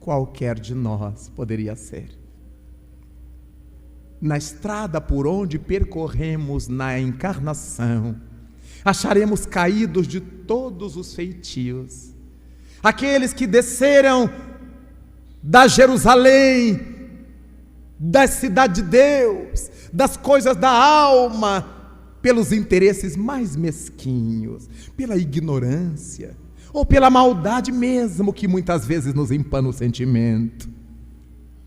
[SPEAKER 1] Qualquer de nós poderia ser. Na estrada por onde percorremos na encarnação, acharemos caídos de todos os feitios. Aqueles que desceram da Jerusalém, da cidade de Deus, das coisas da alma, pelos interesses mais mesquinhos, pela ignorância, ou pela maldade mesmo, que muitas vezes nos empana o sentimento.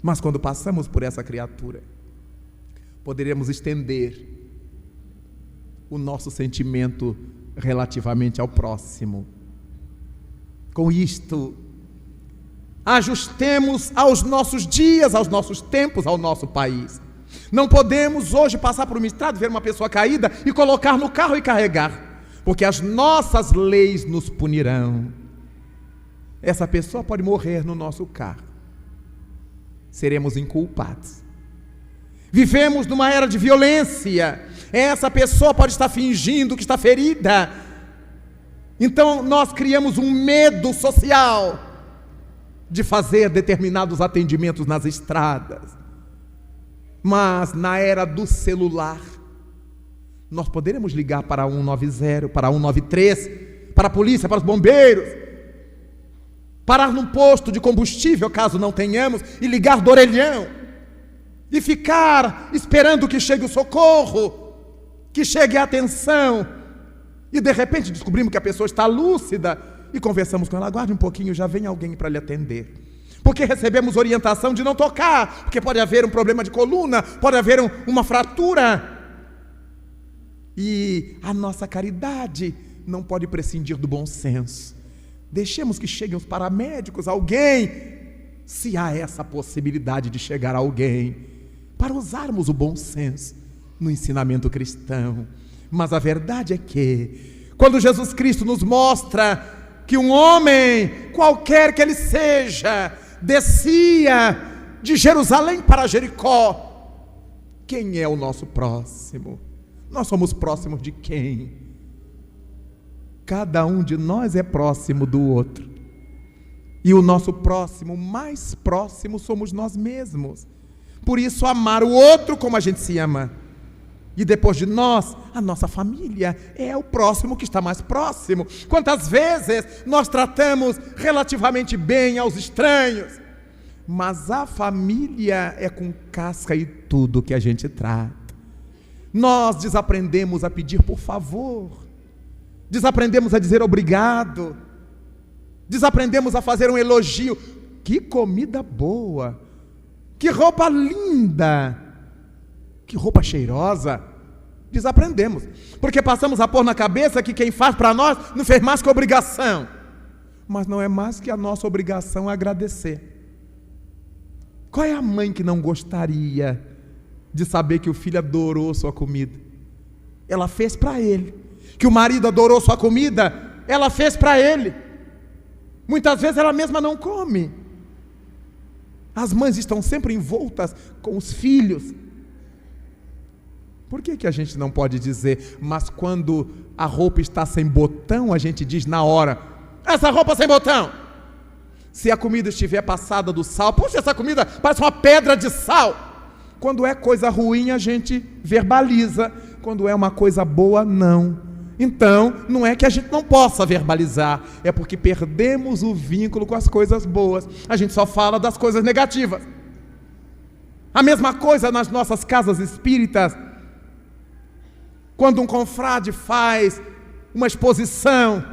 [SPEAKER 1] Mas quando passamos por essa criatura, poderemos estender o nosso sentimento relativamente ao próximo. Com isto, ajustemos aos nossos dias, aos nossos tempos, ao nosso país. Não podemos hoje passar por uma estrada, ver uma pessoa caída e colocar no carro e carregar, porque as nossas leis nos punirão. Essa pessoa pode morrer no nosso carro, seremos inculpados. Vivemos numa era de violência, essa pessoa pode estar fingindo que está ferida, então nós criamos um medo social de fazer determinados atendimentos nas estradas. Mas na era do celular, nós poderemos ligar para 190, para 193, para a polícia, para os bombeiros, parar num posto de combustível, caso não tenhamos, e ligar do orelhão, e ficar esperando que chegue o socorro, que chegue a atenção, e de repente descobrimos que a pessoa está lúcida, e conversamos com ela: aguarde um pouquinho, já vem alguém para lhe atender. porque recebemos orientação de não tocar, porque pode haver um problema de coluna, pode haver uma fratura. E a nossa caridade não pode prescindir do bom senso. Deixemos que cheguem os paramédicos, alguém, se há essa possibilidade de chegar alguém, para usarmos o bom senso no ensinamento cristão. Mas a verdade é que, quando Jesus Cristo nos mostra que um homem, qualquer que ele seja, descia de Jerusalém para Jericó, quem é o nosso próximo? Nós somos próximos de quem? Cada um de nós é próximo do outro. E o nosso próximo, mais próximo, somos nós mesmos. Por isso, amar o outro como a gente se ama. E depois de nós, a nossa família é o próximo que está mais próximo. Quantas vezes nós tratamos relativamente bem aos estranhos, mas a família é com casca e tudo que a gente trata. Nós desaprendemos a pedir por favor, desaprendemos a dizer obrigado, desaprendemos a fazer um elogio. Que comida boa, que roupa linda, que roupa cheirosa. Desaprendemos, porque passamos a pôr na cabeça que quem faz para nós não fez mais que obrigação. Mas não é mais que a nossa obrigação agradecer. Qual é a mãe que não gostaria de saber que o filho adorou sua comida? Ela fez para ele. Que o marido adorou sua comida, ela fez para ele. Muitas vezes ela mesma não come. As mães estão sempre envoltas com os filhos. Por que a gente não pode dizer, mas quando a roupa está sem botão, a gente diz na hora, essa roupa sem botão? Se a comida estiver passada do sal, puxa, essa comida parece uma pedra de sal. Quando é coisa ruim, a gente verbaliza. Quando é uma coisa boa, não. Então, não é que a gente não possa verbalizar, é porque perdemos o vínculo com as coisas boas. A gente só fala das coisas negativas. A mesma coisa nas nossas casas espíritas. Quando um confrade faz uma exposição,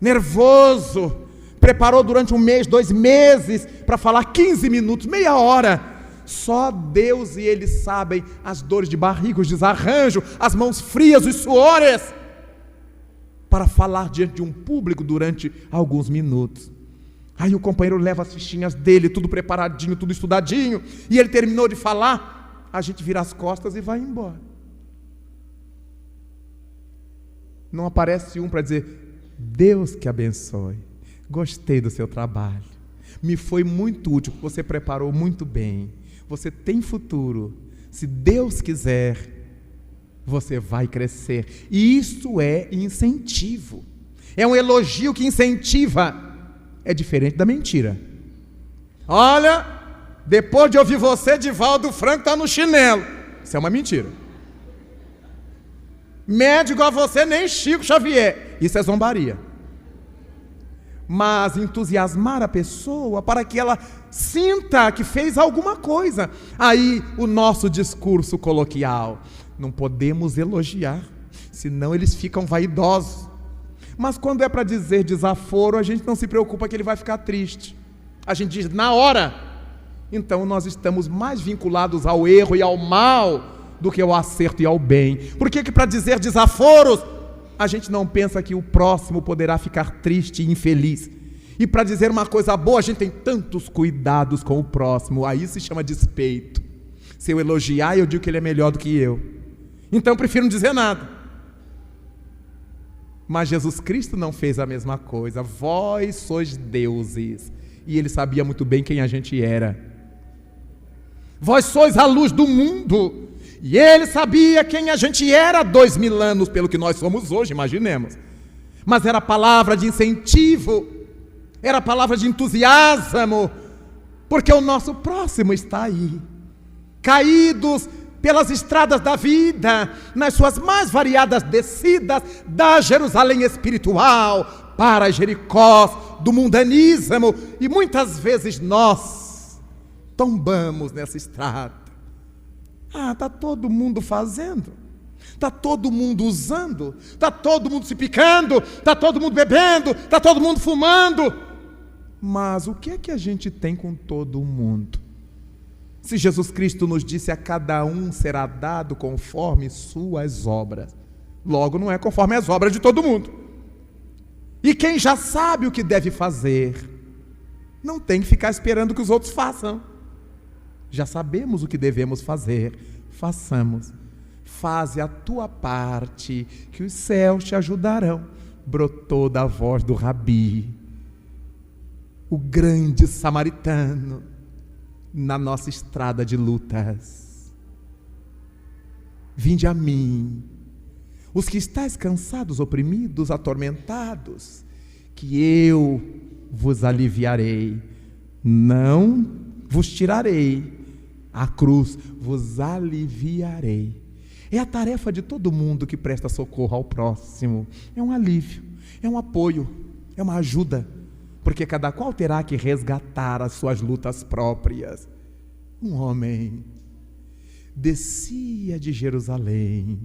[SPEAKER 1] nervoso, preparou durante 1 mês, 2 meses, para falar 15 minutos, meia hora, só Deus e Ele sabem as dores de barriga, os desarranjos, as mãos frias, os suores, para falar diante de um público durante alguns minutos. Aí o companheiro leva as fichinhas dele, tudo preparadinho, tudo estudadinho, e ele terminou de falar, a gente vira as costas e vai embora. Não aparece um para dizer, Deus que abençoe, gostei do seu trabalho, me foi muito útil, você preparou muito bem, você tem futuro, se Deus quiser, você vai crescer. E isso é incentivo, é um elogio que incentiva, é diferente da mentira. Olha, depois de ouvir você, Divaldo Franco está no chinelo. Isso é uma mentira. Médico a você, nem Chico Xavier. Isso é zombaria. Mas entusiasmar a pessoa para que ela sinta que fez alguma coisa. Aí o nosso discurso coloquial. Não podemos elogiar, senão eles ficam vaidosos. Mas quando é para dizer desaforo, a gente não se preocupa que ele vai ficar triste. A gente diz na hora. Então nós estamos mais vinculados ao erro e ao mal do que ao acerto e ao bem. Por que para dizer desaforos, a gente não pensa que o próximo poderá ficar triste e infeliz? E para dizer uma coisa boa, a gente tem tantos cuidados com o próximo, aí se chama despeito. Se eu elogiar, eu digo que ele é melhor do que eu. Então eu prefiro não dizer nada. Mas Jesus Cristo não fez a mesma coisa. Vós sois deuses. E Ele sabia muito bem quem a gente era. Vós sois a luz do mundo. E Ele sabia quem a gente era há 2000 anos, pelo que nós somos hoje, imaginemos. Mas era palavra de incentivo, era palavra de entusiasmo, porque o nosso próximo está aí, caídos pelas estradas da vida, nas suas mais variadas descidas, da Jerusalém espiritual para Jericó, do mundanismo, e muitas vezes nós tombamos nessa estrada. Está todo mundo fazendo, está todo mundo usando, está todo mundo se picando, está todo mundo bebendo, está todo mundo fumando. Mas o que é que a gente tem com todo mundo? Se Jesus Cristo nos disse a cada um será dado conforme suas obras, logo não é conforme as obras de todo mundo. E quem já sabe o que deve fazer, não tem que ficar esperando que os outros façam. Já sabemos o que devemos fazer, façamos. Faze a tua parte, que os céus te ajudarão. Brotou da voz do Rabi, o grande samaritano, na nossa estrada de lutas. Vinde a mim, os que estáis cansados, oprimidos, atormentados, que eu vos aliviarei. Não vos tirarei a cruz, vos aliviarei. É a tarefa de todo mundo que presta socorro ao próximo. É um alívio, é um apoio, é uma ajuda, porque cada qual terá que resgatar as suas lutas próprias. Um homem descia de Jerusalém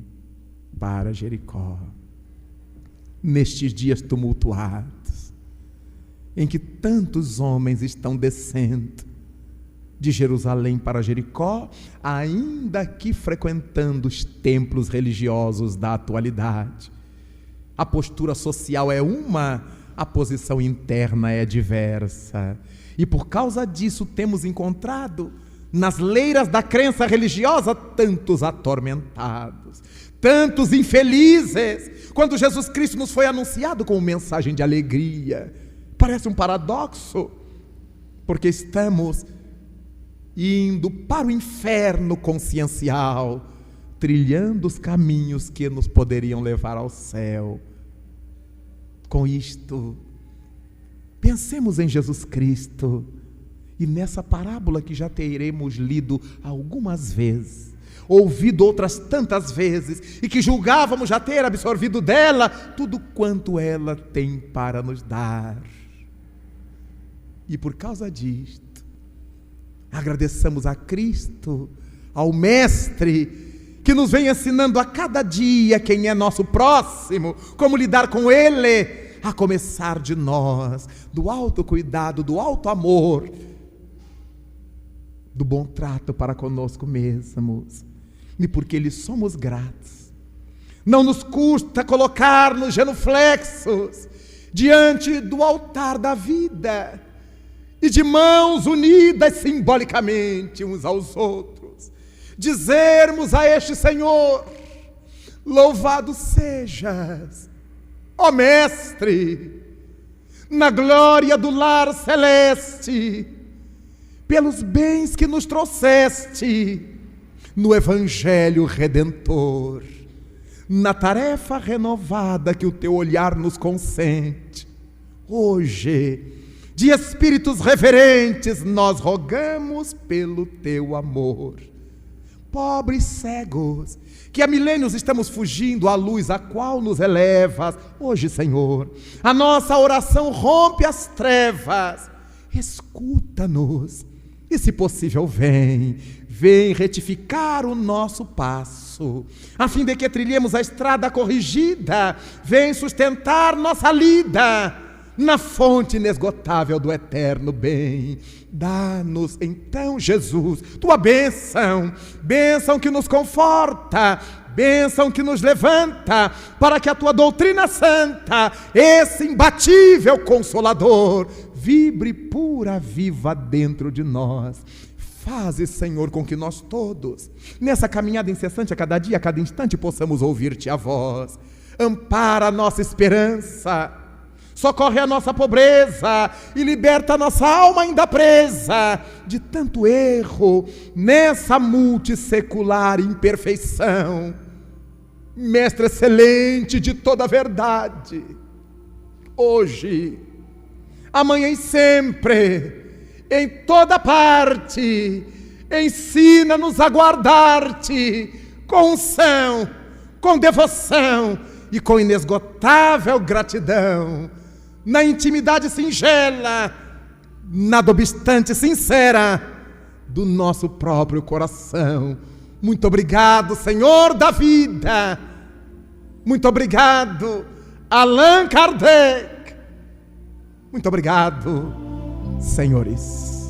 [SPEAKER 1] para Jericó, nestes dias tumultuados, em que tantos homens estão descendo de Jerusalém para Jericó, ainda que frequentando os templos religiosos da atualidade. A postura social é uma, a posição interna é diversa. E por causa disso temos encontrado nas leiras da crença religiosa tantos atormentados, tantos infelizes. Quando Jesus Cristo nos foi anunciado como mensagem de alegria, parece um paradoxo, porque estamos indo para o inferno consciencial, trilhando os caminhos que nos poderiam levar ao céu. Com isto, pensemos em Jesus Cristo e nessa parábola que já teremos lido algumas vezes, ouvido outras tantas vezes, e que julgávamos já ter absorvido dela tudo quanto ela tem para nos dar. E por causa disto, agradeçamos a Cristo, ao Mestre, que nos vem ensinando a cada dia quem é nosso próximo, como lidar com Ele, a começar de nós, do autocuidado, do alto amor, do bom trato para conosco mesmos. E porque lhe somos gratos, não nos custa colocar-nos genuflexos diante do altar da vida, e de mãos unidas simbolicamente uns aos outros, dizermos a este Senhor: louvado sejas, ó Mestre, na glória do lar celeste, pelos bens que nos trouxeste no Evangelho Redentor, na tarefa renovada que o teu olhar nos consente. Hoje, de espíritos reverentes, nós rogamos pelo teu amor. Pobres cegos, que há milênios estamos fugindo à luz a qual nos elevas, hoje, Senhor, a nossa oração rompe as trevas. Escuta-nos e, se possível, vem retificar o nosso passo, a fim de que trilhemos a estrada corrigida. Vem sustentar nossa lida na fonte inesgotável do eterno bem. Dá-nos então, Jesus, tua bênção, bênção que nos conforta, bênção que nos levanta, para que a tua doutrina santa, esse imbatível consolador, vibre pura, viva dentro de nós. Faze, Senhor, com que nós todos, nessa caminhada incessante a cada dia, a cada instante, possamos ouvir-te a voz. Ampara a nossa esperança, socorre a nossa pobreza e liberta a nossa alma ainda presa de tanto erro nessa multissecular imperfeição. Mestre excelente de toda a verdade, hoje, amanhã e sempre, em toda parte, ensina-nos a guardar-te com unção, com devoção e com inesgotável gratidão, na intimidade singela, nada obstante sincera, do nosso próprio coração. Muito obrigado, Senhor da vida. Muito obrigado, Allan Kardec. Muito obrigado, Senhores.